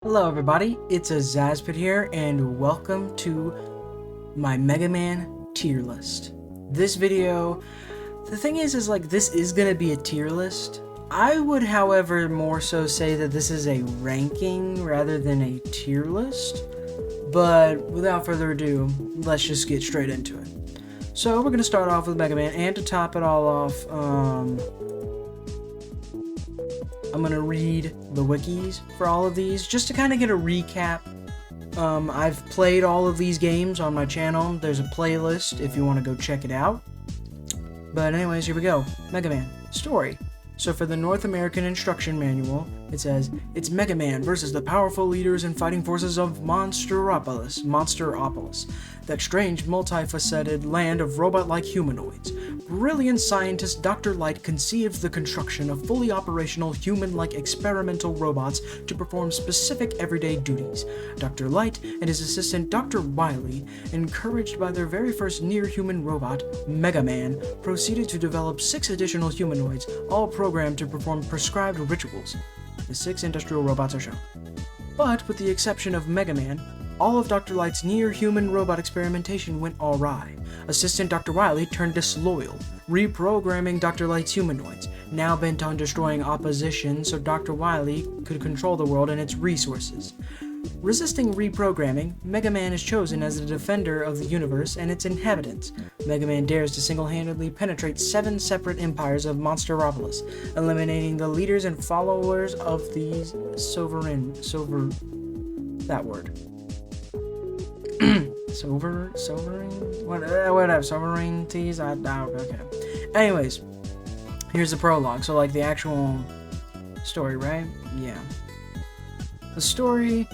Hello everybody, it's Azazpid here, and welcome to my Mega Man tier list. This video, the thing is like, this is gonna be a tier list. I would, however, more so say that this is a ranking rather than a tier list. But without further ado, let's just get straight into it. So we're gonna start off with Mega Man, and to top it all off, I'm gonna read the wikis for all of these, just to kind of get a recap. I've played all of these games on my channel. There's a playlist if you want to go check it out. But anyways, here we go. Mega Man. Story. So for the North American Instruction Manual, it says, it's Mega Man versus the powerful leaders and fighting forces of Monsteropolis, that strange, multifaceted land of robot-like humanoids. Brilliant scientist Dr. Light conceived the construction of fully operational human-like experimental robots to perform specific everyday duties. Dr. Light and his assistant Dr. Wily, encouraged by their very first near-human robot, Mega Man, proceeded to develop 6 additional humanoids, all programmed to perform prescribed rituals. The 6 industrial robots are shown. But, with the exception of Mega Man, all of Dr. Light's near-human robot experimentation went awry. Assistant Dr. Wily turned disloyal, reprogramming Dr. Light's humanoids, now bent on destroying opposition so Dr. Wily could control the world and its resources. Resisting reprogramming, Mega Man is chosen as the defender of the universe and its inhabitants. Mega Man dares to single-handedly penetrate 7 separate empires of Monsteropolis, eliminating the leaders and followers of these sovereign... that word. Whatever, sovereignties, okay. Anyways, here's the prologue, so like the actual story, right? Yeah. The story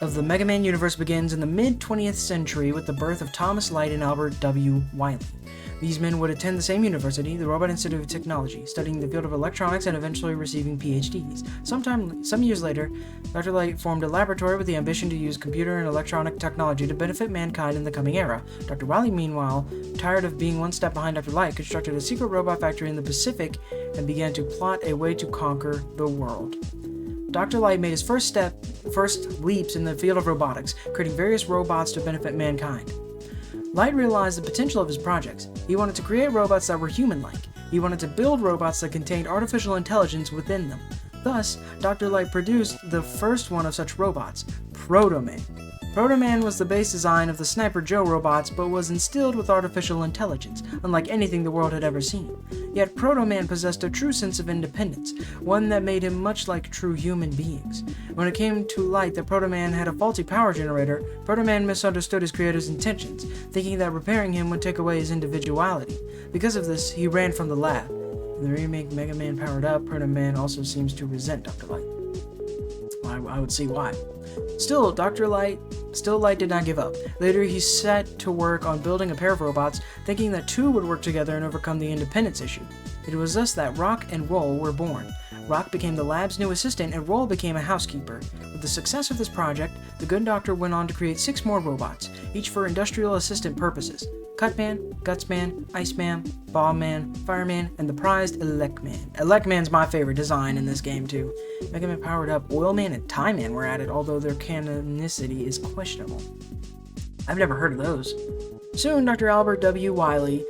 of the Mega Man universe begins in the mid-20th century with the birth of Thomas Light and Albert W. Wily. These men would attend the same university, the Robot Institute of Technology, studying the field of electronics and eventually receiving PhDs. Some years later, Dr. Light formed a laboratory with the ambition to use computer and electronic technology to benefit mankind in the coming era. Dr. Wily, meanwhile, tired of being one step behind Dr. Light, constructed a secret robot factory in the Pacific and began to plot a way to conquer the world. Dr. Light made his first leaps in the field of robotics, creating various robots to benefit mankind. Light realized the potential of his projects. He wanted to create robots that were human-like. He wanted to build robots that contained artificial intelligence within them. Thus, Dr. Light produced the first one of such robots, Proto Man. Proto Man was the base design of the Sniper Joe robots, but was instilled with artificial intelligence, unlike anything the world had ever seen. Yet Proto Man possessed a true sense of independence, one that made him much like true human beings. When it came to light that Proto Man had a faulty power generator, Proto Man misunderstood his creator's intentions, thinking that repairing him would take away his individuality. Because of this, he ran from the lab. In the remake Mega Man Powered Up, Proto Man also seems to resent Dr. Light. I would see why. Still, Light did not give up. Later, he set to work on building a pair of robots, thinking that 2 would work together and overcome the independence issue. It was thus that Rock and Roll were born. Rock became the lab's new assistant, and Roll became a housekeeper. With the success of this project, the good doctor went on to create 6 more robots, each for industrial assistant purposes. Cutman, Gutsman, Iceman, Bombman, Fireman, and the prized Electman. Electman's my favorite design in this game too. Mega Man Powered Up, Oilman, and Time Man were added, although their canonicity is questionable. I've never heard of those. Soon, Dr. Albert W. Wily...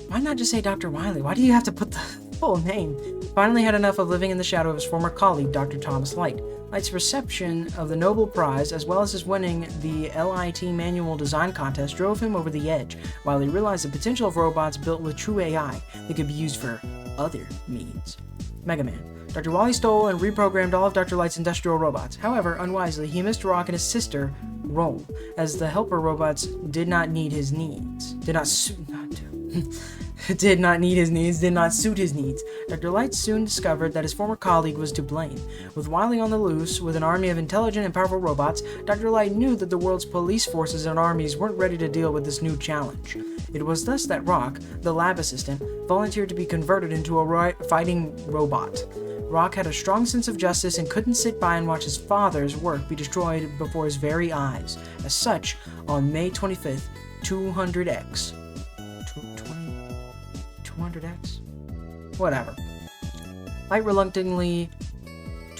Why not just say Dr. Wily? Why do you have to put the full name? Finally had enough of living in the shadow of his former colleague, Dr. Thomas Light. Light's reception of the Nobel Prize, as well as his winning the LIT Manual Design Contest, drove him over the edge, while he realized the potential of robots built with true AI that could be used for other means. Mega Man. Dr. Wily stole and reprogrammed all of Dr. Light's industrial robots. However, unwisely, he missed Rock and his sister, Roll, as the helper robots did not suit his needs. Dr. Light soon discovered that his former colleague was to blame. With Wily on the loose, with an army of intelligent and powerful robots, Dr. Light knew that the world's police forces and armies weren't ready to deal with this new challenge. It was thus that Rock, the lab assistant, volunteered to be converted into a fighting robot. Rock had a strong sense of justice and couldn't sit by and watch his father's work be destroyed before his very eyes. As such, on May 25th, 200X. 200X? Whatever. Light reluctantly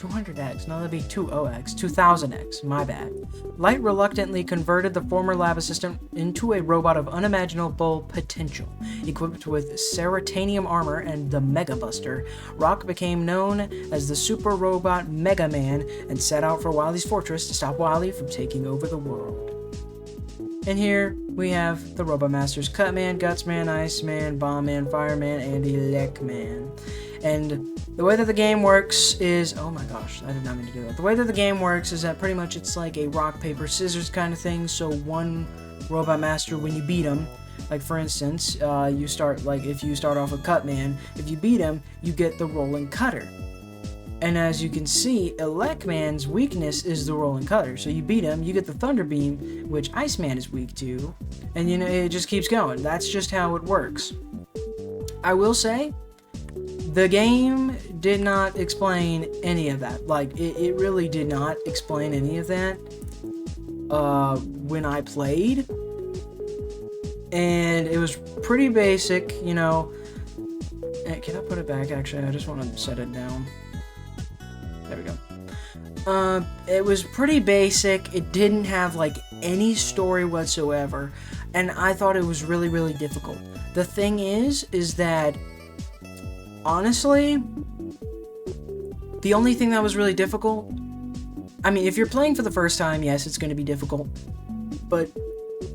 200X, no, that'd be 20X, 2000X, my bad. Light reluctantly converted the former lab assistant into a robot of unimaginable potential. Equipped with Ceratanium armor and the Mega Buster, Rock became known as the super robot Mega Man and set out for Wily's fortress to stop Wily from taking over the world. And here we have the Robot Masters: Cutman, Gutsman, Iceman, Bombman, Fireman, and Electman. And the way that the game works is... oh my gosh, I did not mean to do that. The way that the game works is that pretty much it's like a rock, paper, scissors kind of thing. So one Robot Master, when you beat him, like for instance, you start, like if you start off with Cutman, if you beat him, you get the Rolling Cutter. And as you can see, Electman's weakness is the Rolling Cutter. So you beat him, you get the Thunder Beam, which Iceman is weak to, and you know, it just keeps going. That's just how it works. I will say, the game did not explain any of that. Like, it really did not explain any of that when I played. And it was pretty basic, you know. Can I put it back, actually? I just want to set it down. There we go. It was pretty basic. It didn't have, like, any story whatsoever. And I thought it was really, really difficult. The thing is that, honestly, the only thing that was really difficult... I mean, if you're playing for the first time, yes, it's going to be difficult. But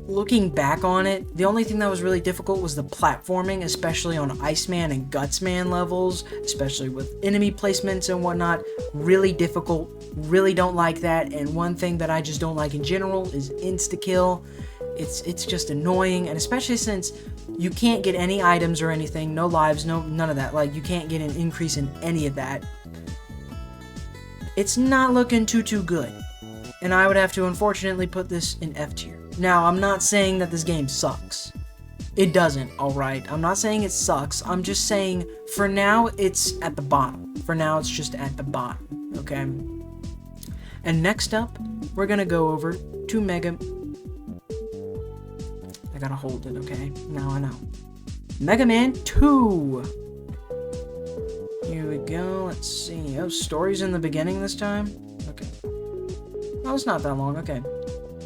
looking back on it, the only thing that was really difficult was the platforming, especially on Iceman and Gutsman levels, especially with enemy placements and whatnot. Really difficult. Really don't like that. And one thing that I just don't like in general is insta-kill. It's just annoying, and especially since you can't get any items or anything, no lives, none of that. Like, you can't get an increase in any of that. It's not looking too good. And I would have to unfortunately put this in F tier. Now, I'm not saying that this game sucks. It doesn't, alright? I'm not saying it sucks. I'm just saying, for now, it's at the bottom. For now, it's just at the bottom, okay? And next up, we're gonna go over to Mega... I gotta hold it, okay? Now I know. Mega Man 2! Here we go, let's see. Oh, stories in the beginning this time? Okay. Oh, it's not that long, okay.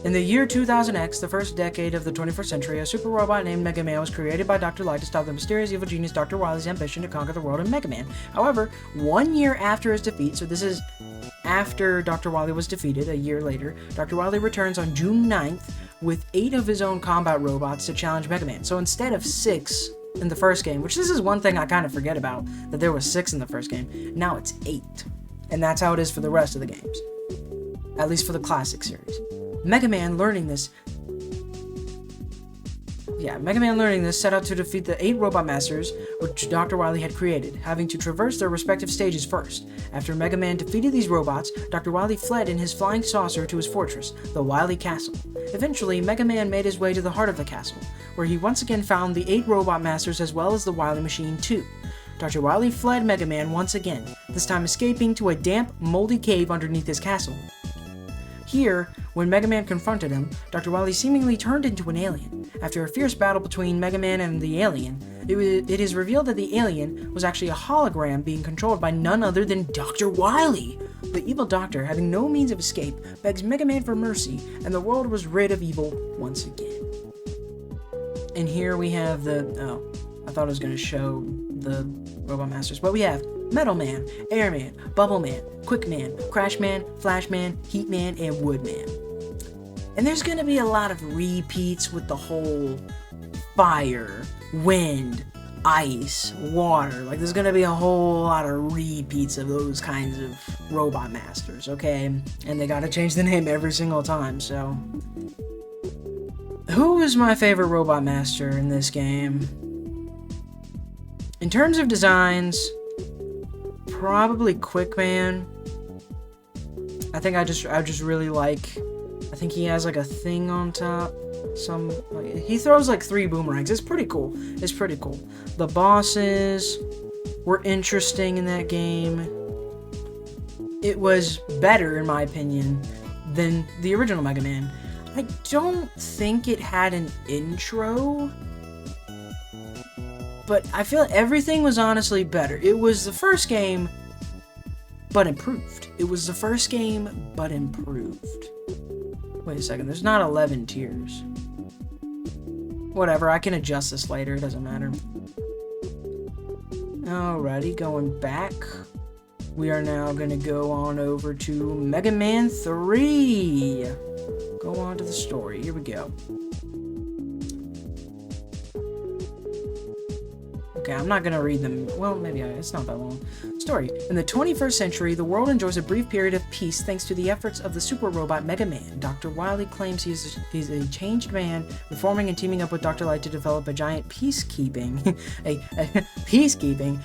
In the year 2000X, the first decade of the 21st century, a super robot named Mega Man was created by Dr. Light to stop the mysterious evil genius Dr. Wily's ambition to conquer the world of Mega Man. However, 1 year after his defeat, so this is after Dr. Wily was defeated, a year later, Dr. Wily returns on June 9th with 8 of his own combat robots to challenge Mega Man. So instead of 6 in the first game, which this is one thing I kind of forget about, that there was 6 in the first game, now it's 8. And that's how it is for the rest of the games. At least for the classic series. Mega Man learning this set out to defeat the 8 Robot Masters which Dr. Wily had created, having to traverse their respective stages first. After Mega Man defeated these robots, Dr. Wily fled in his flying saucer to his fortress, the Wily Castle. Eventually, Mega Man made his way to the heart of the castle, where he once again found the 8 Robot Masters as well as the Wily Machine 2. Dr. Wily fled Mega Man once again, this time escaping to a damp, moldy cave underneath his castle. Here, when Mega Man confronted him, Dr. Wily seemingly turned into an alien. After a fierce battle between Mega Man and the alien, it is revealed that the alien was actually a hologram being controlled by none other than Dr. Wily. The evil doctor, having no means of escape, begs Mega Man for mercy, and the world was rid of evil once again. And here we have the... oh, I thought I was going to show the Robot Masters, but we have Metal Man, Air Man, Bubble Man, Quick Man, Crash Man, Flash Man, Heat Man, and Wood Man. And there's gonna be a lot of repeats with the whole fire, wind, ice, water. Like, there's gonna be a whole lot of repeats of those kinds of Robot Masters, okay? And they gotta change the name every single time, so... who is my favorite Robot Master in this game? In terms of designs... probably Quick Man. I think I just really like... I think he has like a thing on top. He throws like 3 boomerangs. It's pretty cool. It's pretty cool. The bosses were interesting in that game. It was better, in my opinion, than the original Mega Man. I don't think it had an intro, but I feel everything was honestly better. It was the first game but improved. It was the first game, but improved. Wait a second, there's not 11 tiers. Whatever, I can adjust this later, it doesn't matter. Alrighty, going back. We are now going to go on over to Mega Man 3. Go on to the story. Here we go. Okay, I'm not going to read them. Well, maybe it's not that long. Story. In the 21st century, the world enjoys a brief period of peace thanks to the efforts of the super robot Mega Man. Dr. Wily claims he's a changed man, reforming and teaming up with Dr. Light to develop a giant peacekeeping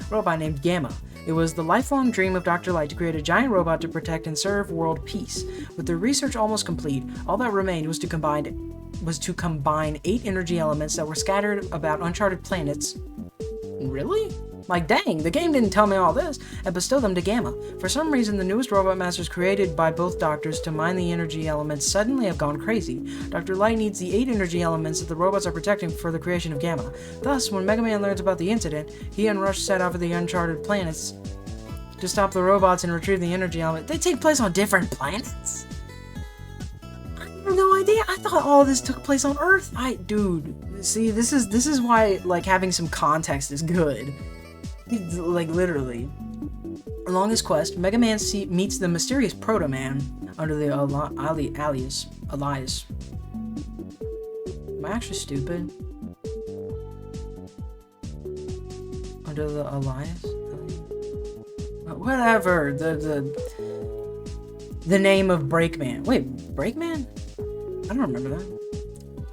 robot named Gamma. It was the lifelong dream of Dr. Light to create a giant robot to protect and serve world peace. With the research almost complete, all that remained was to combine 8 energy elements that were scattered about uncharted planets. Really? Like, dang, the game didn't tell me all this, and bestow them to Gamma. For some reason, the newest robot masters created by both doctors to mine the energy elements suddenly have gone crazy. Dr. Light needs the 8 energy elements that the robots are protecting for the creation of Gamma. Thus, when Mega Man learns about the incident, he and Rush set off for the uncharted planets to stop the robots and retrieve the energy element. They take place on different planets? I have no idea. I thought all this took place on Earth. Dude, see, this is why, like, having some context is good. Like, literally. Along his quest, Mega Man meets the mysterious Proto Man under the alias. Am I actually stupid? Under the alias? Whatever. The name of Breakman. Wait, Breakman? I don't remember that.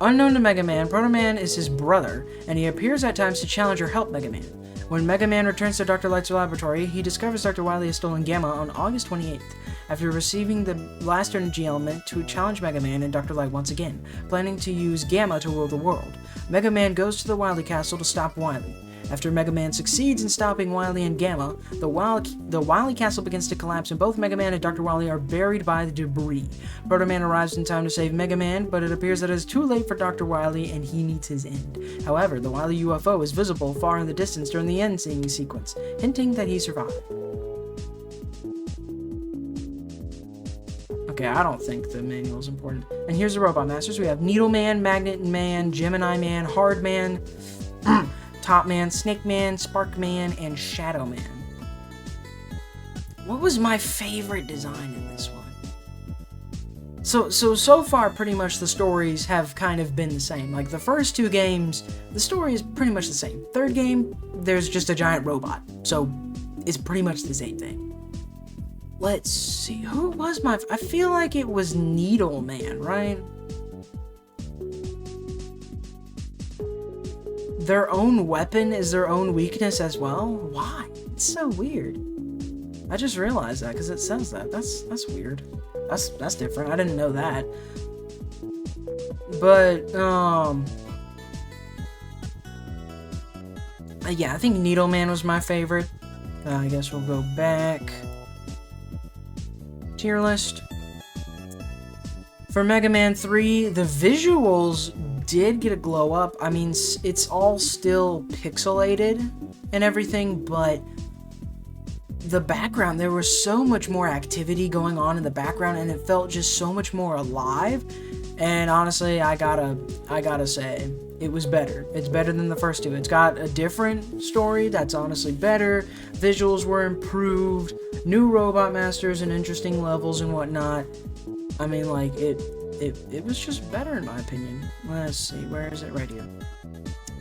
Unknown to Mega Man, Proto Man is his brother, and he appears at times to challenge or help Mega Man. When Mega Man returns to Dr. Light's laboratory, he discovers Dr. Wily has stolen Gamma on August 28th, after receiving the last energy element to challenge Mega Man and Dr. Light once again, planning to use Gamma to rule the world. Mega Man goes to the Wily Castle to stop Wily. After Mega Man succeeds in stopping Wily and Gamma, the Wily Castle begins to collapse and both Mega Man and Dr. Wily are buried by the debris. Proto Man arrives in time to save Mega Man, but it appears that it is too late for Dr. Wily and he meets his end. However, the Wily UFO is visible far in the distance during the end-scene sequence, hinting that he survived. Okay, I don't think the manual is important. And here's the Robot Masters. We have Needle Man, Magnet Man, Gemini Man, Hard Man, Top Man, Snake Man, Spark Man, and Shadow Man. What was my favorite design in this one? So far, pretty much the stories have kind of been the same. Like, the first 2 games, the story is pretty much the same. Third game, there's just a giant robot. So, it's pretty much the same thing. Let's see, who was my... I feel like it was Needle Man, right? Their own weapon is their own weakness as well? Why? It's so weird. I just realized that because it says that. That's weird. That's different. I didn't know that. But, yeah, I think Needle Man was my favorite. I guess we'll go back. Tier list. For Mega Man 3, the visuals did get a glow up. I mean, it's all still pixelated and everything, but the background, there was so much more activity going on in the background and it felt just so much more alive. And honestly, I gotta say, it was better. It's better than the first 2. It's got a different story that's honestly better. Visuals were improved, new Robot Masters and interesting levels and whatnot. I mean, like, it was just better in my opinion. Let's see, where is it? Right here.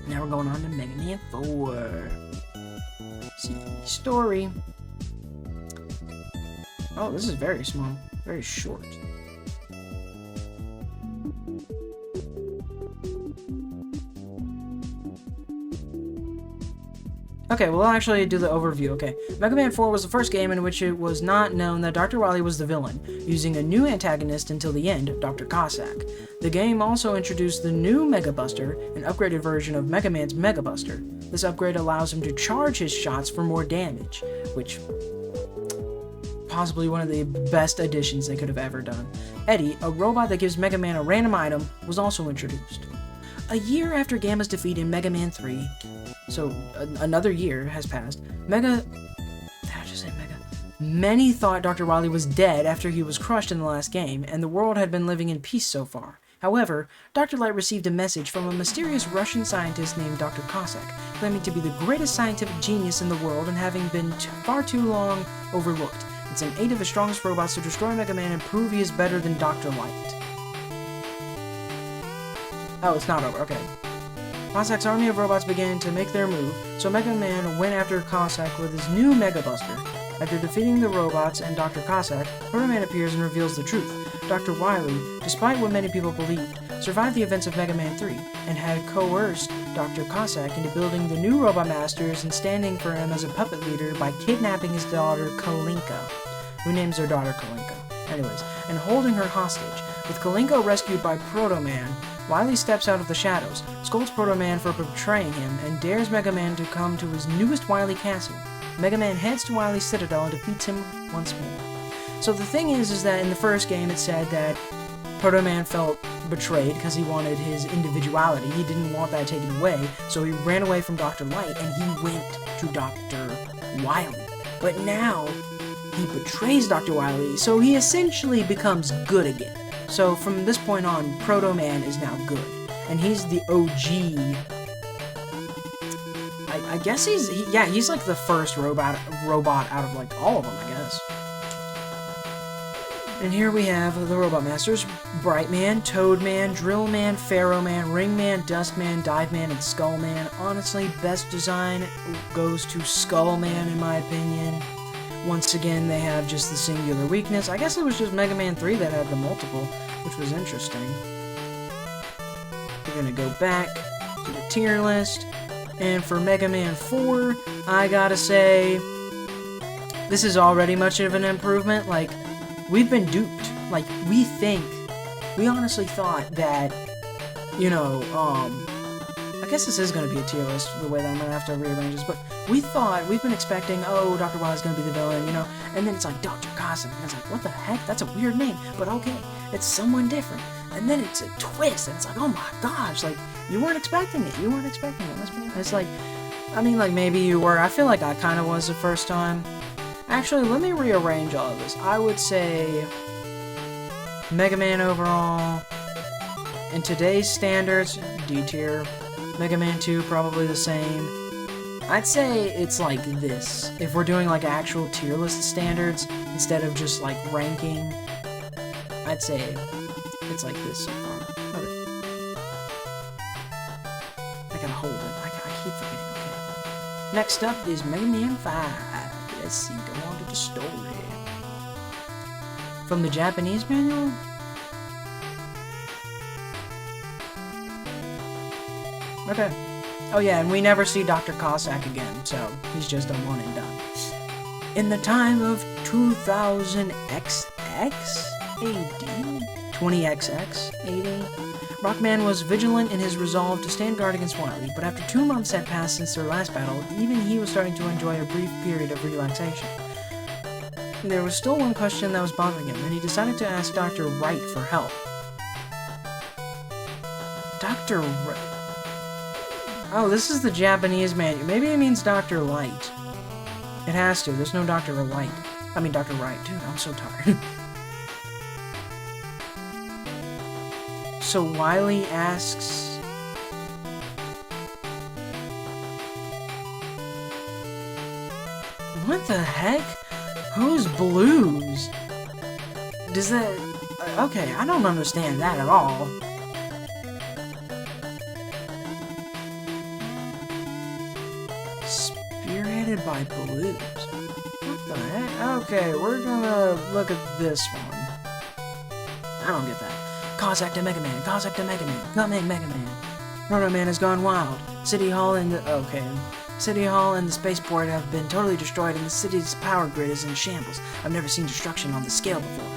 Now we're going on to Mega Man 4. See, story. Oh, this is very small, very short. Okay, we'll actually do the overview, okay. Mega Man 4 was the first game in which it was not known that Dr. Wily was the villain, using a new antagonist until the end, Dr. Cossack. The game also introduced the new Mega Buster, an upgraded version of Mega Man's Mega Buster. This upgrade allows him to charge his shots for more damage, which... possibly one of the best additions they could have ever done. Eddie, a robot that gives Mega Man a random item, was also introduced. A year after Gamma's defeat in Mega Man 3, so another year has passed, Many thought Dr. Wily was dead after he was crushed in the last game, and the world had been living in peace so far. However, Dr. Light received a message from a mysterious Russian scientist named Dr. Cossack, claiming to be the greatest scientific genius in the world and having been far too long overlooked. And sent 8 of his strongest robots to destroy Mega Man and prove he is better than Dr. Light. Oh, it's not over. Okay. Cossack's army of robots began to make their move, so Mega Man went after Cossack with his new Mega Buster. After defeating the robots and Dr. Cossack, Proto Man appears and reveals the truth. Dr. Wily, despite what many people believed, survived the events of Mega Man 3 and had coerced Dr. Cossack into building the new Robot Masters and standing for him as a puppet leader by kidnapping his daughter Kalinka, who names her daughter Kalinka, anyways, and holding her hostage. With Kalinka rescued by Proto Man, Wily steps out of the shadows, scolds Proto Man for betraying him, and dares Mega Man to come to his newest Wily castle. Mega Man heads to Wily's citadel and defeats him once more. So the thing is that in the first game it said that Proto Man felt betrayed because he wanted his individuality. He didn't want that taken away, so he ran away from Dr. Light and he went to Dr. Wily. But now he betrays Dr. Wily, so he essentially becomes good again. So from this point on, Proto Man is now good, and he's the OG. I guess he's like the first robot out of like all of them, I guess. And here we have the Robot Masters: Bright Man, Toad Man, Drill Man, Pharaoh Man, Ring Man, Dust Man, Dive Man, and Skull Man. Honestly, best design goes to Skull Man in my opinion. Once again, they have just the singular weakness. I guess it was just Mega Man 3 that had the multiple, which was interesting. We're gonna go back to the tier list. And for Mega Man 4, I gotta say, this is already much of an improvement. Like, we've been duped. Like, we honestly thought that, you know, I guess this is gonna be a tier list, the way that I'm gonna have to rearrange this, but we've been expecting, oh, Dr. Wily's gonna be the villain, you know, and then it's like Dr. Cossack, and it's like, what the heck? That's a weird name, but okay, it's someone different. And then it's a twist, and it's like, oh my gosh, like, you weren't expecting it. It's like, I mean, like, maybe you were. I feel like I kind of was the first time. Actually, let me rearrange all of this. I would say Mega Man overall, in today's standards, D tier. Mega Man 2, probably the same. I'd say it's like this. If we're doing, like, actual tier list standards, instead of just, like, ranking, I'd say it's like this so far. Okay. I gotta hold it. I keep forgetting. Okay. Next up is Mega Man 5. Let's see. Go on to the story. From the Japanese manual? Okay. Oh yeah, and we never see Dr. Cossack again, so he's just a one and done. In the time of 2000 XX AD? 20XX AD? Rockman was vigilant in his resolve to stand guard against Wily, but after 2 months had passed since their last battle, even he was starting to enjoy a brief period of relaxation. There was still one question that was bothering him, and he decided to ask Dr. Wright for help. Dr. Wright? Oh, this is the Japanese manual. Maybe it means Dr. Light. It has to. There's no Dr. Light. I mean, Dr. Wright. Dude, I'm so tired. So Wily asks... What the heck? Who's Blues? Does that... Okay, I don't understand that at all. Spearheaded by Blues. What the heck? Okay, we're gonna look at this one. I don't get that. Cossack to Mega Man, Cossack to Mega Man, come in Mega Man. Proto Man has gone wild. City Hall and the... Okay. City Hall and the spaceport have been totally destroyed and the city's power grid is in shambles. I've never seen destruction on this scale before.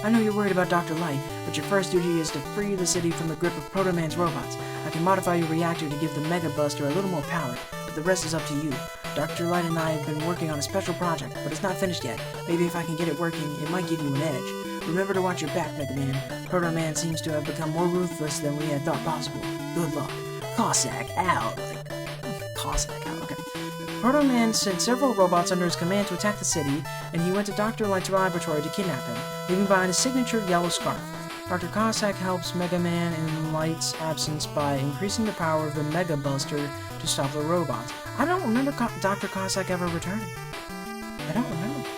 I know you're worried about Dr. Light, but your first duty is to free the city from the grip of Proto Man's robots. I can modify your reactor to give the Mega Buster a little more power, but the rest is up to you. Dr. Light and I have been working on a special project, but it's not finished yet. Maybe if I can get it working, it might give you an edge. Remember to watch your back, Mega Man. Proto Man seems to have become more ruthless than we had thought possible. Good luck. Cossack out. Like, Cossack out, okay. Proto Man sent several robots under his command to attack the city, and he went to Dr. Light's laboratory to kidnap him, leaving behind his signature yellow scarf. Dr. Cossack helps Mega Man in Light's absence by increasing the power of the Mega Buster to stop the robots. I don't remember Dr. Cossack ever returning. I don't remember.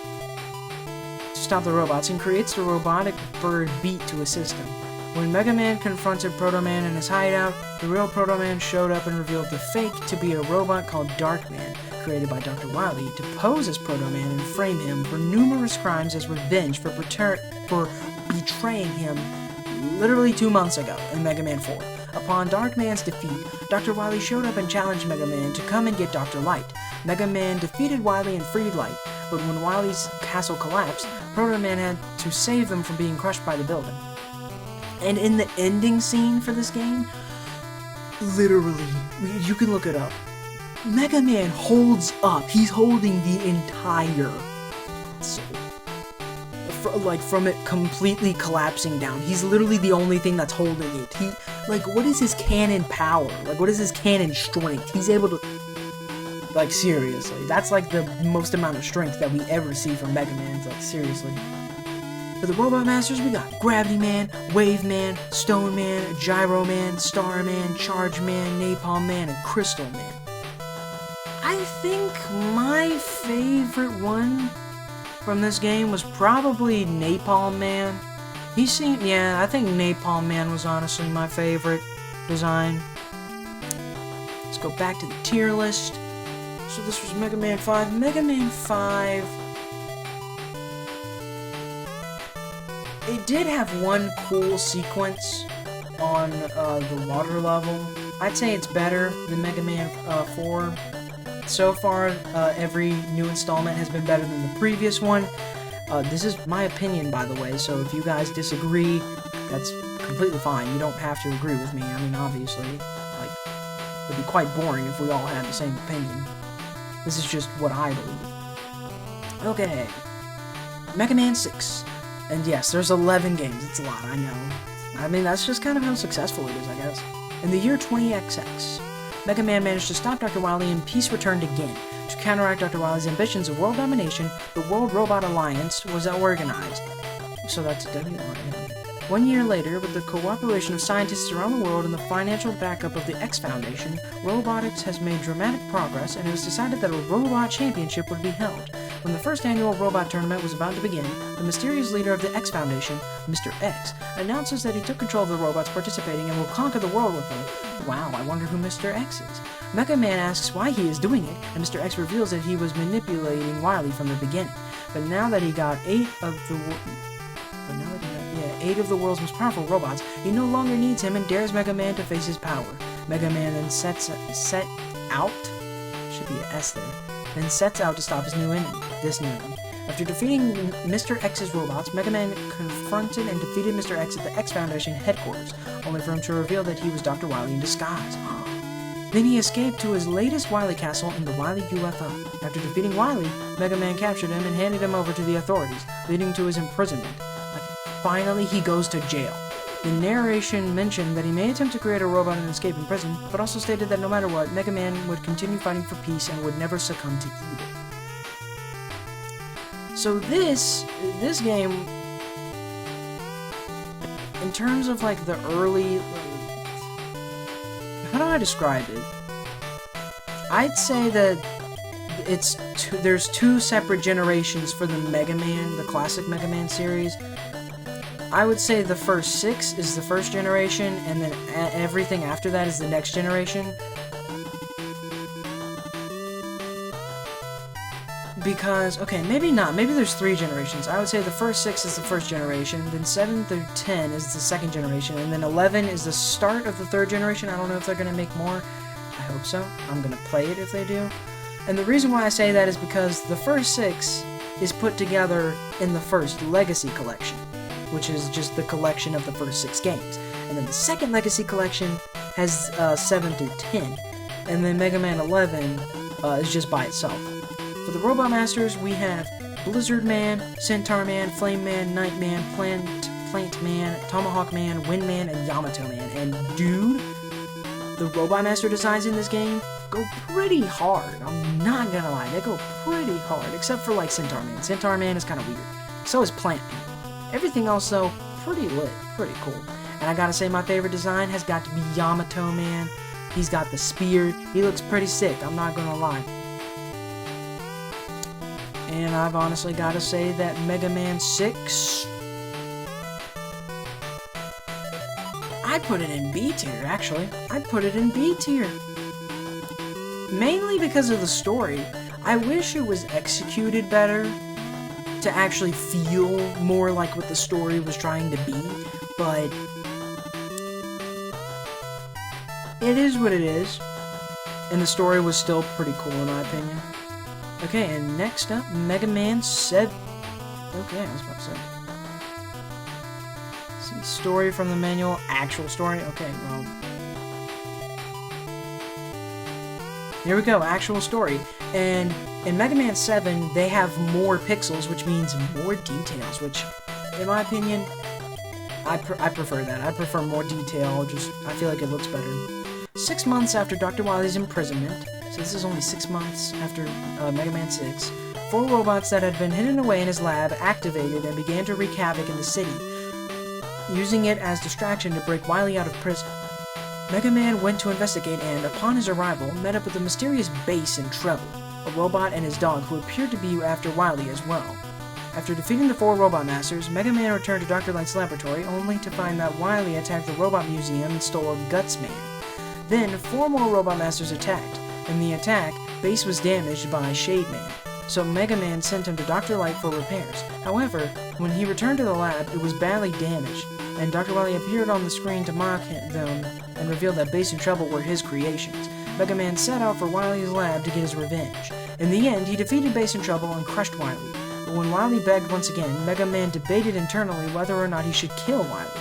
To stop the robots, and creates the robotic bird Beat to assist him. When Mega Man confronted Proto Man in his hideout, the real Proto Man showed up and revealed the fake to be a robot called Dark Man, created by Dr. Wily to pose as Proto Man and frame him for numerous crimes as revenge for betraying him literally 2 months ago in Mega Man 4. Upon Dark Man's defeat, Dr. Wily showed up and challenged Mega Man to come and get Dr. Light. Mega Man defeated Wily and freed Light, but when Wily's castle collapsed, Proto Man had to save them from being crushed by the building. And in the ending scene for this game, literally, you can look it up, Mega Man holds up. He's holding the entire soul. From it completely collapsing down. He's literally the only thing that's holding it. What is his cannon power? What is his cannon strength? He's able to... seriously. That's, the most amount of strength that we ever see from Mega Man. Seriously. For the Robot Masters, we got Gravity Man, Wave Man, Stone Man, Gyro Man, Star Man, Charge Man, Napalm Man, and Crystal Man. I think my favorite one from this game was probably Napalm Man. I think Napalm Man was honestly my favorite design. Let's go back to the tier list. So this was Mega Man 5. Mega Man 5... It did have one cool sequence on the water level. I'd say it's better than Mega Man 4. So far, every new installment has been better than the previous one. This is my opinion, by the way, so if you guys disagree, that's completely fine. You don't have to agree with me. I mean, obviously, it'd be quite boring if we all had the same opinion. This is just what I believe. Okay. Mega Man 6. And yes, there's 11 games. It's a lot, I know. I mean, that's just kind of how successful it is, I guess. In the year 20XX, Mega Man managed to stop Dr. Wily and peace returned again. To counteract Dr. Wily's ambitions of world domination, the World Robot Alliance was organized. So that's WRM. 1 year later, with the cooperation of scientists around the world and the financial backup of the X Foundation, robotics has made dramatic progress, and it was decided that a robot championship would be held. When the first annual robot tournament was about to begin, the mysterious leader of the X Foundation, Mr. X, announces that he took control of the robots participating and will conquer the world with them. Wow, I wonder who Mr. X is. Mega Man asks why he is doing it, and Mr. X reveals that he was manipulating Wily from the beginning. But now that he got 8 of the world's most powerful robots, he no longer needs him and dares Mega Man to face his power. Mega Man then sets out to stop his new enemy, this new enemy. After defeating Mr. X's robots, Mega Man confronted and defeated Mr. X at the X Foundation headquarters, only for him to reveal that he was Dr. Wily in disguise. Then he escaped to his latest Wily castle in the Wily UFO. After defeating Wily, Mega Man captured him and handed him over to the authorities, leading to his imprisonment. Finally, he goes to jail. The narration mentioned that he may attempt to create a robot and escape in prison, but also stated that no matter what, Mega Man would continue fighting for peace and would never succumb to evil. So this game, in terms of the early, how do I describe it? I'd say that there's 2 separate generations for the Mega Man, the classic Mega Man series. I would say the first 6 is the first generation, and then everything after that is the next generation. Because, okay, maybe not. Maybe there's 3 generations. I would say the first 6 is the first generation, then 7 through 10 is the second generation, and then 11 is the start of the 3rd generation. I don't know if they're going to make more. I hope so. I'm going to play it if they do. And the reason why I say that is because the first 6 is put together in the first Legacy Collection, which is just the collection of the first 6 games. And then the second Legacy Collection has 7 through 10. And then Mega Man 11 is just by itself. For the Robot Masters, we have Blizzard Man, Centaur Man, Flame Man, Night Man, Plant Man, Tomahawk Man, Wind Man, and Yamato Man. And dude, the Robot Master designs in this game go pretty hard. I'm not gonna lie, they go pretty hard, except for like Centaur Man. Centaur Man is kind of weird. So is Plant Man. Everything else though, pretty lit, pretty cool. And I gotta say my favorite design has got to be Yamato Man. He's got the spear. He looks pretty sick, I'm not gonna lie. And I've honestly gotta say that Mega Man 6... I'd put it in B tier, actually. I'd put it in B tier. Mainly because of the story. I wish it was executed better to actually feel more like what the story was trying to be, but it is what it is. And the story was still pretty cool in my opinion. Okay, and next up, Mega Man 7. Okay, I was about to say. See, story from the manual, actual story. Okay, well. Here we go, actual story. And in Mega Man 7, they have more pixels, which means more details, which, in my opinion, I prefer that. I prefer more detail, just, I feel like it looks better. 6 months after Dr. Wily's imprisonment, so this is only 6 months after Mega Man 6, 4 robots that had been hidden away in his lab activated and began to wreak havoc in the city, using it as distraction to break Wily out of prison. Mega Man went to investigate and, upon his arrival, met up with a mysterious bass in Treble, a robot and his dog who appeared to be after Wily as well. After defeating the 4 Robot Masters, Mega Man returned to Dr. Light's laboratory only to find that Wily attacked the Robot Museum and stole a Guts Man. Then, 4 more Robot Masters attacked. In the attack, Bass was damaged by Shade Man, so Mega Man sent him to Dr. Light for repairs. However, when he returned to the lab, it was badly damaged, and Dr. Wily appeared on the screen to mock them and revealed that Bass and Treble were his creations. Mega Man set out for Wily's lab to get his revenge. In the end, he defeated Bass and Treble and crushed Wily. But when Wily begged once again, Mega Man debated internally whether or not he should kill Wily.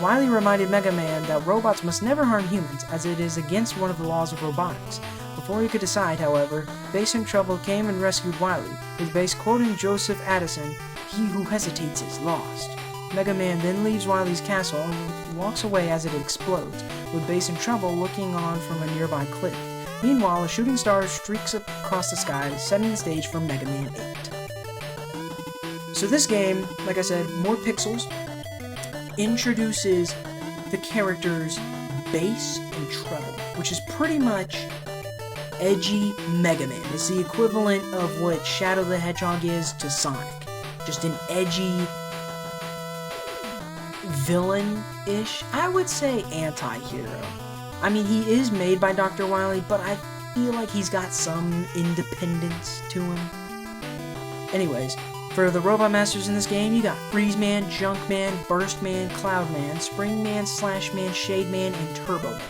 Wily reminded Mega Man that robots must never harm humans, as it is against one of the laws of robotics. Before he could decide, however, Bass and Treble came and rescued Wily, with Bass quoting Joseph Addison, "He who hesitates is lost." Mega Man then leaves Wily's castle and walks away as it explodes, with Bass and Treble looking on from a nearby cliff. Meanwhile, a shooting star streaks across the sky, setting the stage for Mega Man 8. So this game, like I said, more pixels, introduces the characters Bass and Treble, which is pretty much edgy Mega Man. It's the equivalent of what Shadow the Hedgehog is to Sonic. Just an edgy villain-ish, I would say anti-hero. I mean, he is made by Dr. Wily, but I feel like he's got some independence to him. Anyways, for the Robot Masters in this game, you got Freeze Man, Junk Man, Burst Man, Cloud Man, Spring Man, Slash Man, Shade Man, and Turbo Man.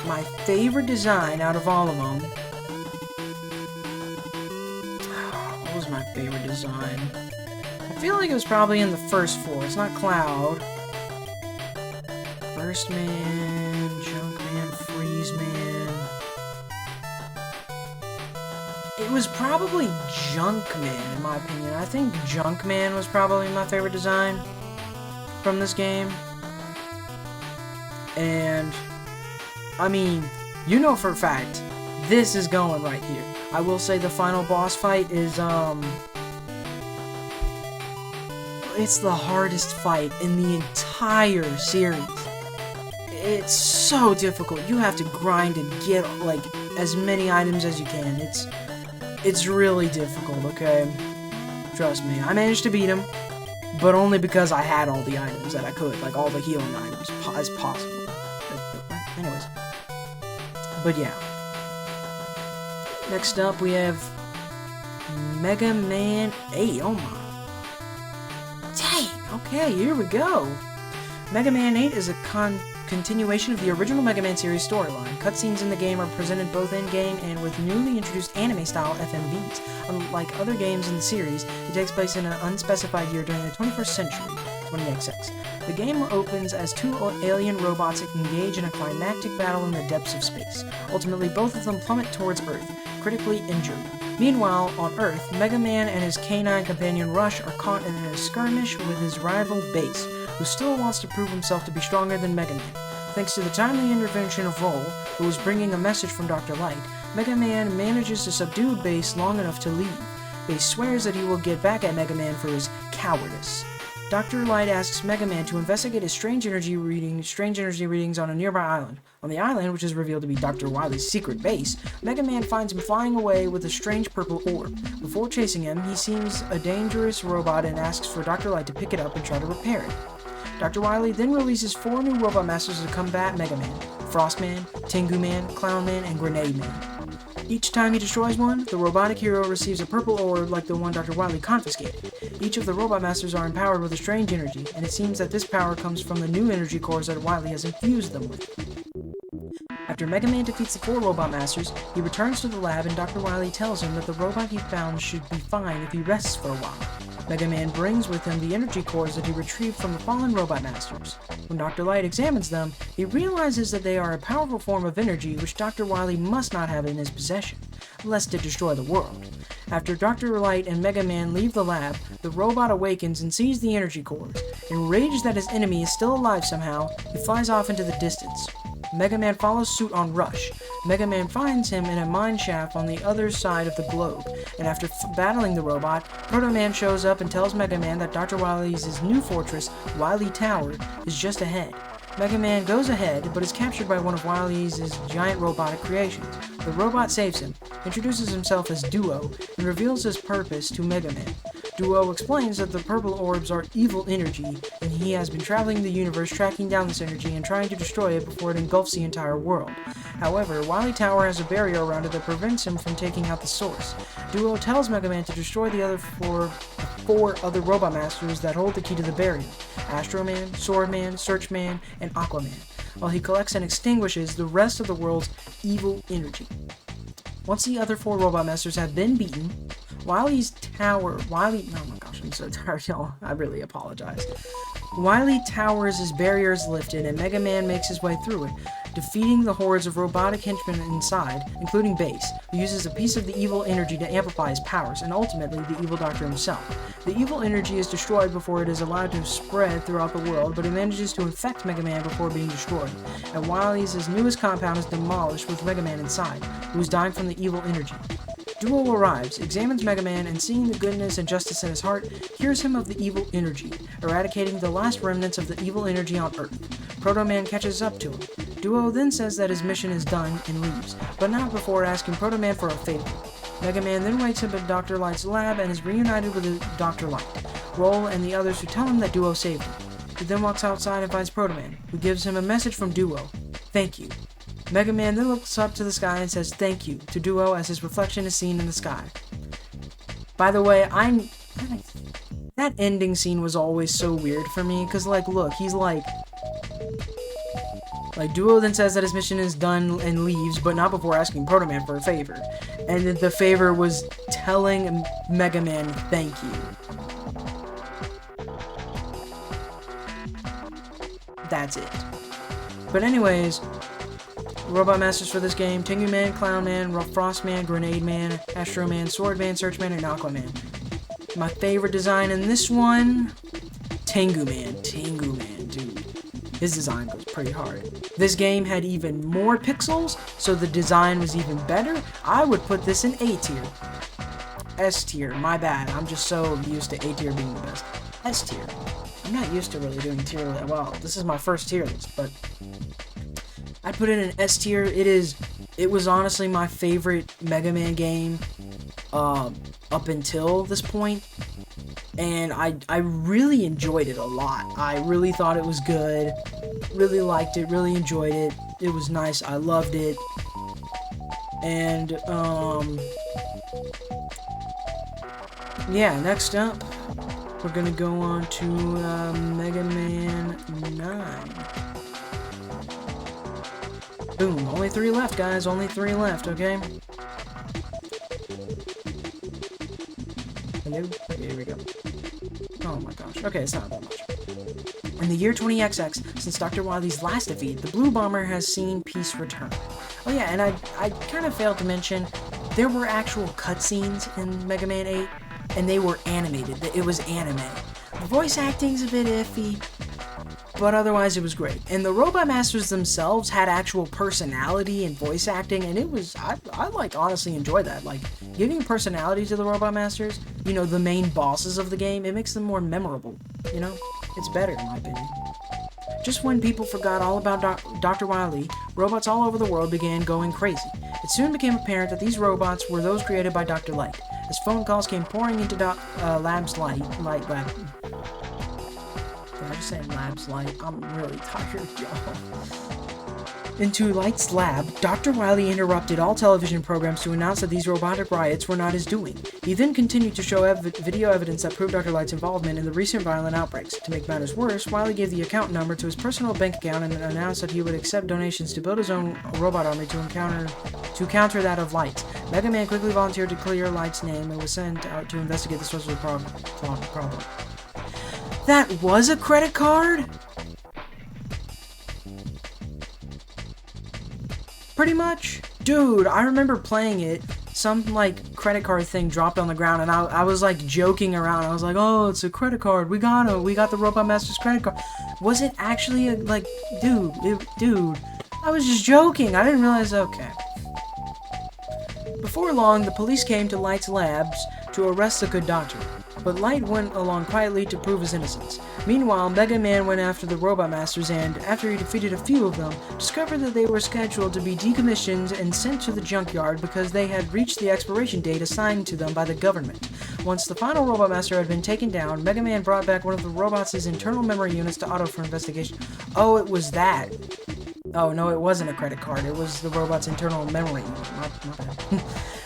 My favorite design out of all of them... What was my favorite design? I feel like it was probably in the first 4. It's not Cloud. Burst Man, Junk Man, Freeze Man... It was probably Junk Man, in my opinion. I think Junk Man was probably my favorite design from this game. And, I mean, you know for a fact, this is going right here. I will say the final boss fight is, it's the hardest fight in the entire series. It's so difficult. You have to grind and get, like, as many items as you can. It's really difficult, okay? Trust me. I managed to beat him, but only because I had all the items that I could, like all the healing items as possible. Anyways. But yeah. Next up, we have Mega Man 8. Oh my. Dang! Okay, here we go. Mega Man 8 is a continuation of the original Mega Man series storyline. Cutscenes in the game are presented both in-game and with newly introduced anime-style FMVs. Unlike other games in the series, it takes place in an unspecified year during the 21st century, 20XX. The game opens as 2 alien robots engage in a climactic battle in the depths of space. Ultimately, both of them plummet towards Earth, critically injured. Meanwhile, on Earth, Mega Man and his canine companion Rush are caught in a skirmish with his rival Bass, who still wants to prove himself to be stronger than Mega Man. Thanks to the timely intervention of Roll, who was bringing a message from Dr. Light, Mega Man manages to subdue Base long enough to leave. Base swears that he will get back at Mega Man for his cowardice. Dr. Light asks Mega Man to investigate his strange energy readings on a nearby island. On the island, which is revealed to be Dr. Wily's secret base, Mega Man finds him flying away with a strange purple orb. Before chasing him, he sees a dangerous robot and asks for Dr. Light to pick it up and try to repair it. Dr. Wily then releases 4 new Robot Masters to combat Mega Man: Frostman, Tengu Man, Clown Man, and Grenade Man. Each time he destroys one, the robotic hero receives a purple orb like the one Dr. Wily confiscated. Each of the Robot Masters are empowered with a strange energy, and it seems that this power comes from the new energy cores that Wily has infused them with. After Mega Man defeats the 4 Robot Masters, he returns to the lab and Dr. Wily tells him that the robot he found should be fine if he rests for a while. Mega Man brings with him the energy cores that he retrieved from the fallen Robot Masters. When Dr. Light examines them, he realizes that they are a powerful form of energy which Dr. Wily must not have in his possession, lest it destroy the world. After Dr. Light and Mega Man leave the lab, the robot awakens and sees the energy cores. Enraged that his enemy is still alive somehow, he flies off into the distance. Mega Man follows suit on Rush. Mega Man finds him in a mine shaft on the other side of the globe, and after battling the robot, Proto Man shows up and tells Mega Man that Dr. Wily's new fortress, Wily Tower, is just ahead. Mega Man goes ahead, but is captured by one of Wily's giant robotic creations. The robot saves him, introduces himself as Duo, and reveals his purpose to Mega Man. Duo explains that the purple orbs are evil energy, and he has been traveling the universe tracking down this energy and trying to destroy it before it engulfs the entire world. However, Wily Tower has a barrier around it that prevents him from taking out the source. Duo tells Mega Man to destroy the other four other Robot Masters that hold the key to the barrier: Astro Man, Sword Man, Search Man, and Aquaman, while he collects and extinguishes the rest of the world's evil energy. Once the other 4 Robot Masters have been beaten, oh my gosh, I'm so tired, y'all. I really apologize. Wily Tower's barrier is lifted, and Mega Man makes his way through it, defeating the hordes of robotic henchmen inside, including Base, who uses a piece of the evil energy to amplify his powers, and ultimately the evil Doctor himself. The evil energy is destroyed before it is allowed to spread throughout the world, but it manages to infect Mega Man before being destroyed, and Wily's newest compound is demolished with Mega Man inside, who is dying from the evil energy. Duo arrives, examines Mega Man, and seeing the goodness and justice in his heart, cures him of the evil energy, eradicating the last remnants of the evil energy on Earth. Proto Man catches up to him. Duo then says that his mission is done and leaves, but not before asking Proto Man for a favor. Mega Man then wakes up at Dr. Light's lab and is reunited with Dr. Light, Roll, and the others who tell him that Duo saved him. He then walks outside and finds Proto Man, who gives him a message from Duo: "Thank you." Mega Man then looks up to the sky and says thank you to Duo as his reflection is seen in the sky. By the way, that ending scene was always so weird for me, because, like, look, he's like, Duo then says that his mission is done and leaves, but not before asking Proto Man for a favor. And the favor was telling Mega Man thank you. That's it. But anyways, Robot Masters for this game: Tengu Man, Clown Man, Frost Man, Grenade Man, Astro Man, Sword Man, Search Man, and Aquaman. My favorite design in this one, Tengu Man. Tengu Man, dude. His design goes pretty hard. This game had even more pixels, so the design was even better. I would put this in A tier. S tier, my bad. I'm just so used to A tier being the best. S tier. I'm not used to really doing tier list. Well, this is my first tier list, but I'd put it in S tier. It was honestly my favorite Mega Man game up until this point, and I really enjoyed it a lot. I really thought it was good, really liked it, really enjoyed it. It was nice. I loved it. And yeah, next up we're gonna go on to Mega Man 9. Boom, only 3 left, guys, only 3 left, okay? Hello? Okay, here we go. Oh my gosh, okay, it's not that much. In the year 20XX, since Dr. Wily's last defeat, the Blue Bomber has seen peace return. Oh yeah, and I kind of failed to mention, there were actual cutscenes in Mega Man 8, and they were animated. It was anime. The voice acting's a bit iffy, but otherwise it was great. And the Robot Masters themselves had actual personality and voice acting, and it was, I like honestly enjoyed that. Like, giving personality to the Robot Masters, you know, the main bosses of the game, it makes them more memorable, you know? It's better, in my opinion. Just when people forgot all about Dr. Wily, robots all over the world began going crazy. It soon became apparent that these robots were those created by Dr. Light. As phone calls came pouring into Lab's Light. Did I just say Lab's Light? I'm really tired, y'all. Into Light's lab, Dr. Wily interrupted all television programs to announce that these robotic riots were not his doing. He then continued to show video evidence that proved Dr. Light's involvement in the recent violent outbreaks. To make matters worse, Wily gave the account number to his personal bank account and announced that he would accept donations to build his own robot army to counter that of Light. Mega Man quickly volunteered to clear Light's name and was sent out to investigate the source of the problem. That was a credit card? Pretty much. Dude, I remember playing it. Some, like, credit card thing dropped on the ground, and I was, like, joking around. I was like, oh, it's a credit card. We got the Robot Master's credit card. Was it actually, like, dude, I was just joking. I didn't realize, okay. Before long, the police came to Light's labs to arrest the good doctor, but Light went along quietly to prove his innocence. Meanwhile, Mega Man went after the Robot Masters and, after he defeated a few of them, discovered that they were scheduled to be decommissioned and sent to the junkyard because they had reached the expiration date assigned to them by the government. Once the final Robot Master had been taken down, Mega Man brought back one of the robots' internal memory units to Otto for investigation. Oh, it was that. Oh, no, it wasn't a credit card. It was the robot's internal memory unit. My bad.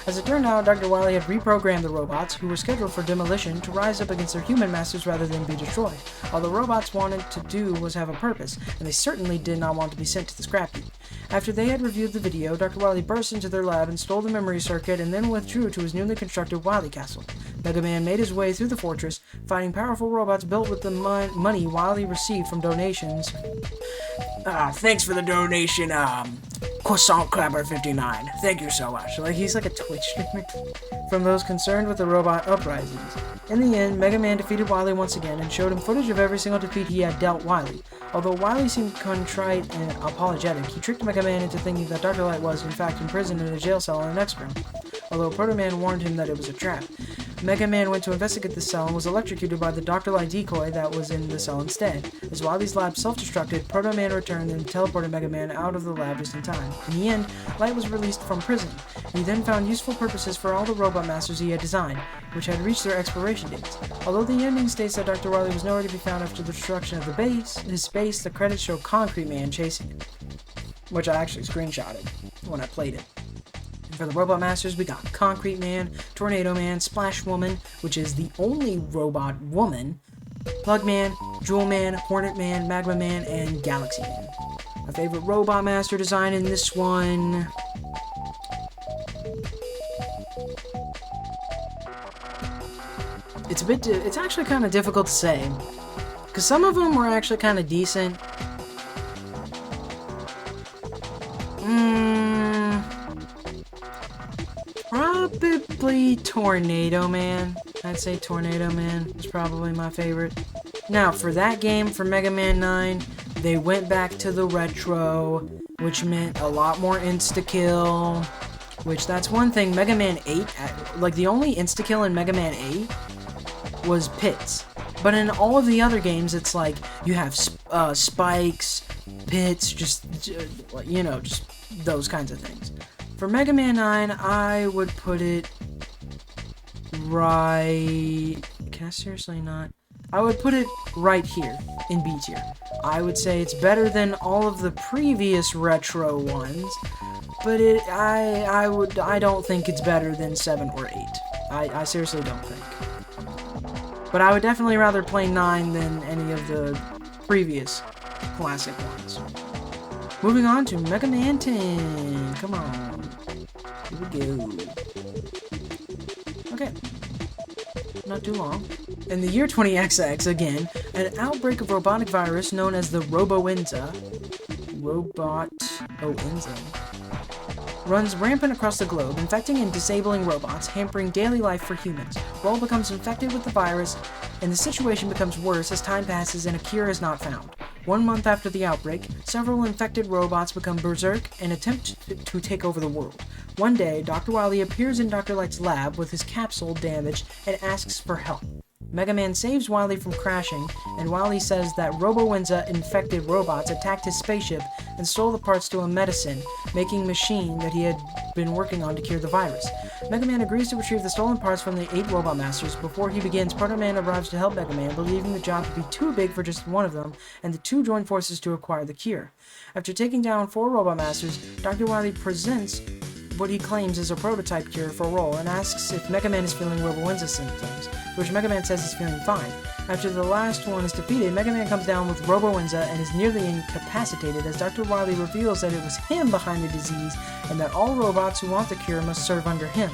As it turned out, Dr. Wily had reprogrammed the robots, who were scheduled for demolition, to rise up against their human masters rather than be destroyed. All the robots wanted to do was have a purpose, and they certainly did not want to be sent to the scrap heap. After they had reviewed the video, Dr. Wily burst into their lab and stole the memory circuit and then withdrew to his newly constructed Wily Castle. Mega Man made his way through the fortress, fighting powerful robots built with the money Wily received from donations. Thanks for the donation, Croissant Crabber 59. Thank you so much. Like, he's like a Twitch streamer. From those concerned with the robot uprisings. In the end, Mega Man defeated Wily once again and showed him footage of every single defeat he had dealt Wily. Although Wily seemed contrite and apologetic, he tricked Mega Man into thinking that Dr. Light was, in fact, imprisoned in a jail cell in the next room. Although Proto Man warned him that it was a trap. Mega Man went to investigate the cell and was electrocuted by the Dr. Light decoy that was in the cell instead. As Wily's lab self-destructed, Proto Man returned and teleported Mega Man out of the lab just in time. In the end, Light was released from prison. He then found useful purposes for all the Robot Masters he had designed, which had reached their expiration dates. Although the ending states that Dr. Wily was nowhere to be found after the destruction of his base, the credits show Concrete Man chasing him, which I actually screenshotted when I played it. For the Robot Masters, we got Concrete Man, Tornado Man, Splash Woman, which is the only robot woman, Plug Man, Jewel Man, Hornet Man, Magma Man, and Galaxy Man. My favorite Robot Master design in this one... It's actually kind of difficult to say, because some of them were actually kind of decent. Probably Tornado Man. I'd say Tornado Man is probably my favorite. Now, for that game, for Mega Man 9, they went back to the retro, which meant a lot more insta-kill, which that's one thing. Mega Man 8, like the only insta-kill in Mega Man 8 was pits. But in all of the other games, it's like you have spikes, pits, just those kinds of things. For Mega Man 9, I would put it right... Can I seriously not? I would put it right here, in B tier. I would say it's better than all of the previous retro ones, but I don't think it's better than 7 or 8. I seriously don't think. But I would definitely rather play 9 than any of the previous classic ones. Moving on to Mega Man 10. Come on. Here we go. Okay. Not too long. In the year 20XX, again, an outbreak of robotic virus known as the Robo-Enza runs rampant across the globe, infecting and disabling robots, hampering daily life for humans. World becomes infected with the virus, and the situation becomes worse as time passes and a cure is not found. 1 month after the outbreak, several infected robots become berserk and attempt to take over the world. One day, Dr. Wily appears in Dr. Light's lab with his capsule damaged and asks for help. Mega Man saves Wily from crashing, and Wily says that Robo-Winza infected robots attacked his spaceship and stole the parts to a medicine-making machine that he had been working on to cure the virus. Mega Man agrees to retrieve the stolen parts from the 8 Robot Masters. Before he begins, Proto Man arrives to help Mega Man, believing the job to be too big for just one of them, and the two join forces to acquire the cure. After taking down 4 Robot Masters, Dr. Wily presents what he claims is a prototype cure for Roll and asks if Mega Man is feeling Robo-Winza symptoms, which Mega Man says he's feeling fine. After the last one is defeated, Mega Man comes down with Robo-Winza and is nearly incapacitated as Dr. Wily reveals that it was him behind the disease and that all robots who want the cure must serve under him.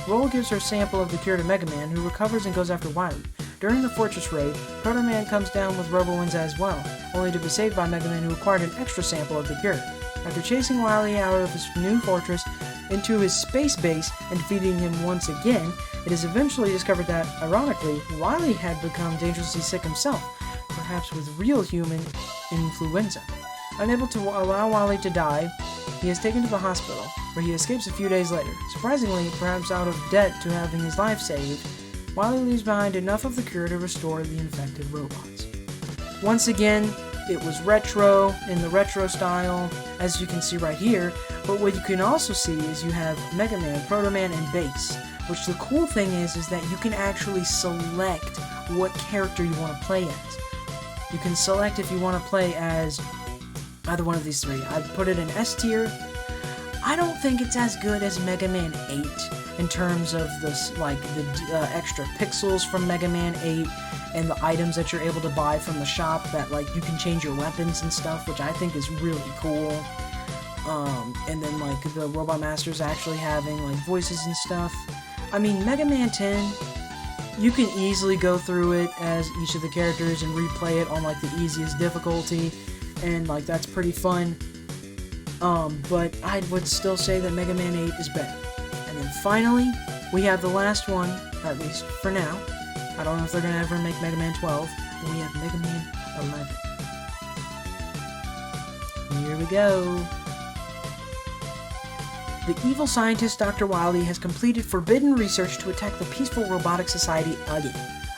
Roll gives her a sample of the cure to Mega Man, who recovers and goes after Wily. During the fortress raid, Proto Man comes down with Robo-Winza as well, only to be saved by Mega Man, who acquired an extra sample of the cure. After chasing Wily out of his new fortress into his space base and defeating him once again, it is eventually discovered that, ironically, Wily had become dangerously sick himself, perhaps with real human influenza. Unable to allow Wily to die, he is taken to the hospital, where he escapes a few days later. Surprisingly, perhaps out of debt to having his life saved, Wily leaves behind enough of the cure to restore the infected robots. Once again, it was retro, in the retro style, as you can see right here, but what you can also see is you have Mega Man, Proto Man, and Bass, which the cool thing is that you can actually select what character you want to play as. You can select if you want to play as either one of these 3. I'd put it in S tier. I don't think it's as good as Mega Man 8 in terms of the extra pixels from Mega Man 8 and the items that you're able to buy from the shop that you can change your weapons and stuff, which I think is really cool. And then the Robot Masters actually having voices and stuff. I mean, Mega Man 10, you can easily go through it as each of the characters and replay it on the easiest difficulty, and that's pretty fun. But I would still say that Mega Man 8 is better. And then finally, we have the last one, at least for now. I don't know if they're gonna ever make Mega Man 12, but we have Mega Man 11. Here we go. The evil scientist Dr. Wily has completed forbidden research to attack the peaceful robotic society again.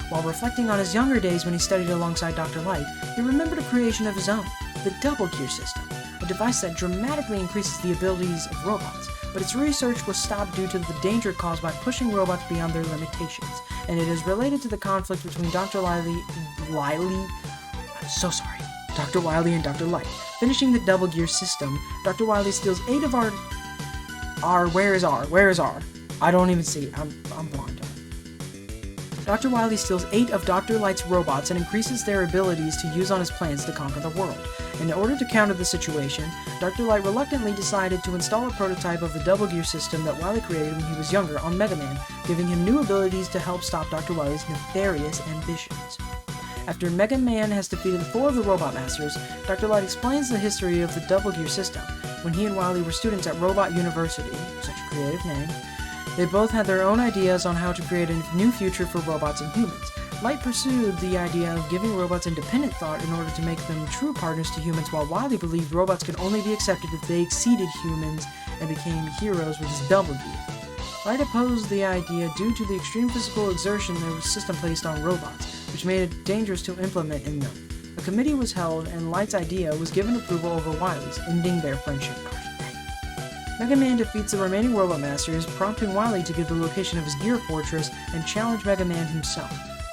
While reflecting on his younger days when he studied alongside Dr. Light, he remembered a creation of his own, the Double Gear system, a device that dramatically increases the abilities of robots, but its research was stopped due to the danger caused by pushing robots beyond their limitations, and it is related to the conflict between Dr. Wily and Dr. Light. Finishing the Double Gear system, Dr. Wily steals 8 of where is R? I don't even see it. I'm blind. Dr. Wily steals 8 of Dr. Light's robots and increases their abilities to use on his plans to conquer the world. In order to counter the situation, Dr. Light reluctantly decided to install a prototype of the Double Gear system that Wily created when he was younger on Mega Man, giving him new abilities to help stop Dr. Wily's nefarious ambitions. After Mega Man has defeated 4 of the Robot Masters, Dr. Light explains the history of the Double Gear system. When he and Wily were students at Robot University, such a creative name, they both had their own ideas on how to create a new future for robots and humans. Light pursued the idea of giving robots independent thought in order to make them true partners to humans, while Wily believed robots could only be accepted if they exceeded humans and became heroes with his Double Gear. Light opposed the idea due to the extreme physical exertion the system placed on robots, which made it dangerous to implement in them. A committee was held, and Light's idea was given approval over Wily's, ending their friendship. Mega Man defeats the remaining Robot Masters, prompting Wily to give the location of his Gear Fortress and challenge Mega Man himself.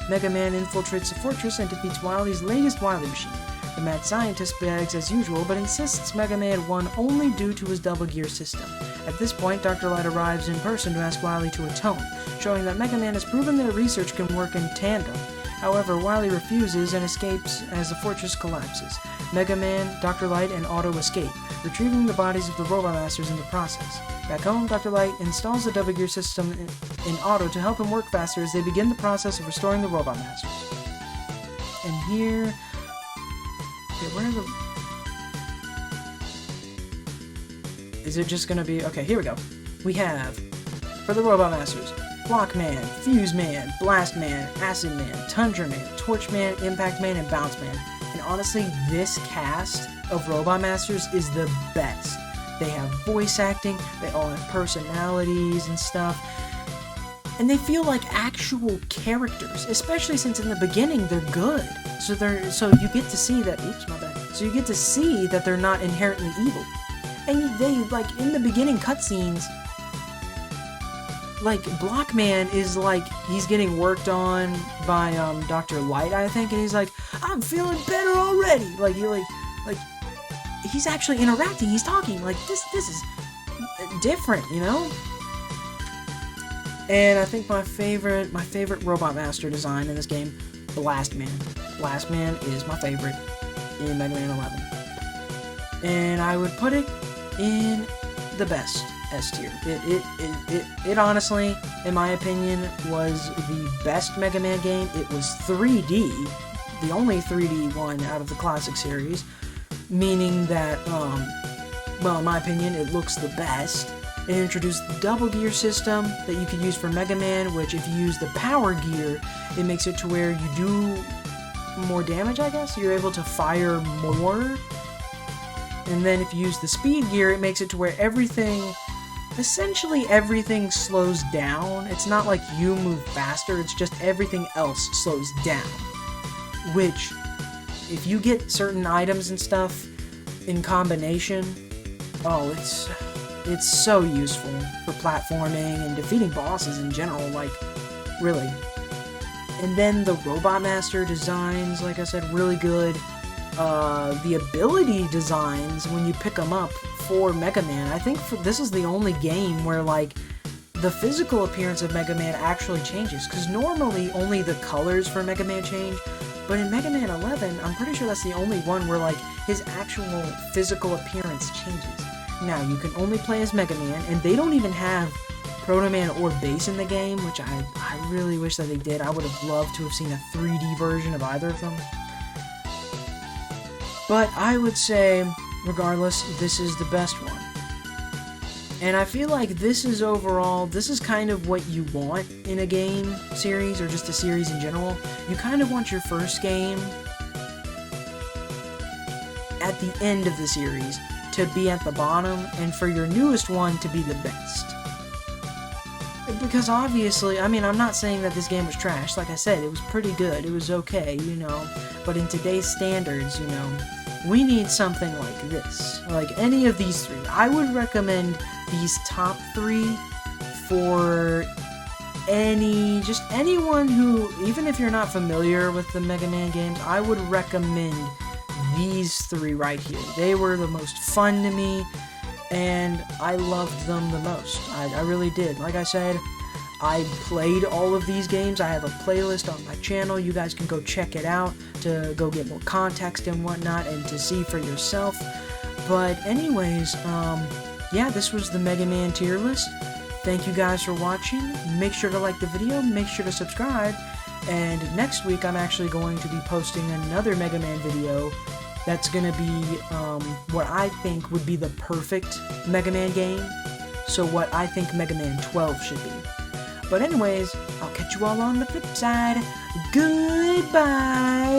Mega Man infiltrates the fortress and defeats Wily's latest Wily machine. The mad scientist begs as usual, but insists Mega Man won only due to his Double Gear system. At this point, Dr. Light arrives in person to ask Wily to atone, showing that Mega Man has proven their research can work in tandem. However, Wily refuses and escapes as the fortress collapses. Mega Man, Dr. Light, and Otto escape, retrieving the bodies of the Robot Masters in the process. Back home, Dr. Light installs the Double Gear system in Otto to help him work faster as they begin the process of restoring the Robot Masters. And here... Okay, where are the... Is it just gonna be... Okay, here we go. We have, for the Robot Masters, Block Man, Fuse Man, Blast Man, Acid Man, Tundra Man, Torch Man, Impact Man, and Bounce Man. And honestly, this cast of Robot Masters is the best. They have voice acting, they all have personalities and stuff, and they feel like actual characters, especially since in the beginning they're good. So you get to see that, oops, my bad. So you get to see that they're not inherently evil. And they, like, in the beginning cutscenes, like, Blockman is like, he's getting worked on by, Dr. Light, I think, and he's like, I'm feeling better already! Like, he's actually interacting, he's talking, like, this is different, you know? And I think my favorite Robot Master design in this game, Blastman. Blastman is my favorite in Mega Man 11. And I would put it in the best S tier. It honestly, in my opinion, was the best Mega Man game. It was 3D, the only 3D one out of the classic series, meaning that, well, in my opinion, it looks the best. It introduced the double gear system that you could use for Mega Man, which if you use the power gear, it makes it to where you do more damage, I guess? You're able to fire more. And then if you use the speed gear, it makes it to where essentially everything slows down. It's not like you move faster, it's just everything else slows down. Which, if you get certain items and stuff in combination, oh, it's so useful for platforming and defeating bosses in general, like, really. And then the Robot Master designs, like I said, really good. The ability designs, when you pick them up for Mega Man, I think this is the only game where, like, the physical appearance of Mega Man actually changes, because normally only the colors for Mega Man change, but in Mega Man 11, I'm pretty sure that's the only one where, like, his actual physical appearance changes. Now, you can only play as Mega Man, and they don't even have Proto Man or Bass in the game, which I really wish that they did. I would have loved to have seen a 3D version of either of them. But I would say, regardless, this is the best one. And I feel like this is kind of what you want in a game series, or just a series in general. You kind of want your first game at the end of the series to be at the bottom, and for your newest one to be the best. Because obviously, I mean, I'm not saying that this game was trash. Like I said, it was pretty good. It was okay, you know. But in today's standards, you know, we need something like this. Like any of these three. I would recommend these top three for anyone who, even if you're not familiar with the Mega Man games, I would recommend these three right here. They were the most fun to me, and I loved them the most. I really did. Like I said, I played all of these games. I have a playlist on my channel. You guys can go check it out to go get more context and whatnot, and to see for yourself. But anyways, yeah, this was the Mega Man tier list. Thank you guys for watching. Make sure to like the video, make sure to subscribe, and next week I'm actually going to be posting another Mega Man video that's going to be what I think would be the perfect Mega Man game. So what I think Mega Man 12 should be. But anyways, I'll catch you all on the flip side. Goodbye!